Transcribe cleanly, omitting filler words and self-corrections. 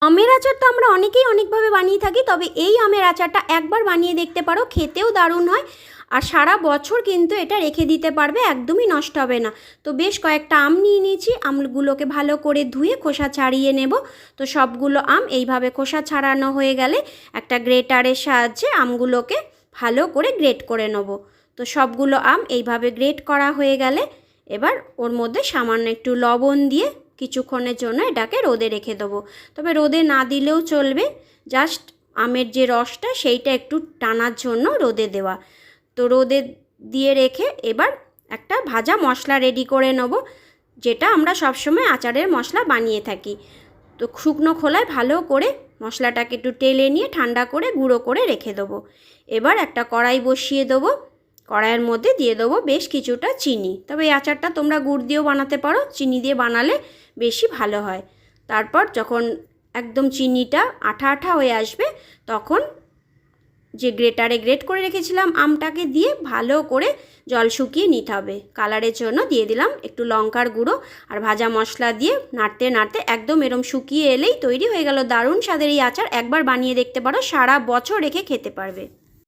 আমের আচার তো আমরা অনেকেই অনেকভাবে বানিয়ে থাকি, তবে এই আমের আচারটা একবার বানিয়ে দেখতে পারো, খেতেও দারুণ হয় আর সারা বছর কিন্তু এটা রেখে দিতে পারবে, একদমই নষ্ট হবে না। তো বেশ কয়েকটা আম নিয়ে নিয়েছি, আমগুলোকে ভালো করে ধুয়ে খোসা ছাড়িয়ে নেব। তো সবগুলো আম এইভাবে খোসা ছাড়ানো হয়ে গেলে একটা গ্রেটারের সাহায্যে আমগুলোকে ভালো করে গ্রেট করে নেব। তো সবগুলো আম এইভাবে গ্রেট করা হয়ে গেলে এবার ওর মধ্যে সামান্য একটু লবণ দিয়ে কিছুক্ষণের জন্য এটাকে রোদে রেখে দেবো। তবে রোদে না দিলেও চলবে, জাস্ট আমের যে রসটা সেইটা একটু টানার জন্য রোদে দেওয়া। তো রোদে দিয়ে রেখে এবার একটা ভাজা মশলা রেডি করে নেব, যেটা আমরা সবসময় আচারের মশলা বানিয়ে থাকি। তো শুকনো খোলায় ভালো করে মশলাটাকে একটু টেলে নিয়ে ঠান্ডা করে গুঁড়ো করে রেখে দেবো। এবার একটা কড়াই বসিয়ে দেবো, কড়াইয়ের মধ্যে দিয়ে দেবো বেশ কিছুটা চিনি। তবে এই আচারটা তোমরা গুড় দিয়েও বানাতে পারো, চিনি দিয়ে বানালে বেশি ভালো হয়। তারপর যখন একদম চিনিটা আঠা আঠা হয়ে আসবে, তখন যে গ্রেটারে গ্রেট করে রেখেছিলাম আমটাকে দিয়ে ভালো করে জল শুকিয়ে নিতে হবে। কালারের জন্য দিয়ে দিলাম একটু লঙ্কার গুঁড়ো আর ভাজা মশলা দিয়ে নাড়তে নাড়তে একদম এরম শুকিয়ে এলেই তৈরি হয়ে গেল দারুণ স্বাদের এই আচার। একবার বানিয়ে দেখতে পারো, সারা বছর রেখে খেতে পারবে।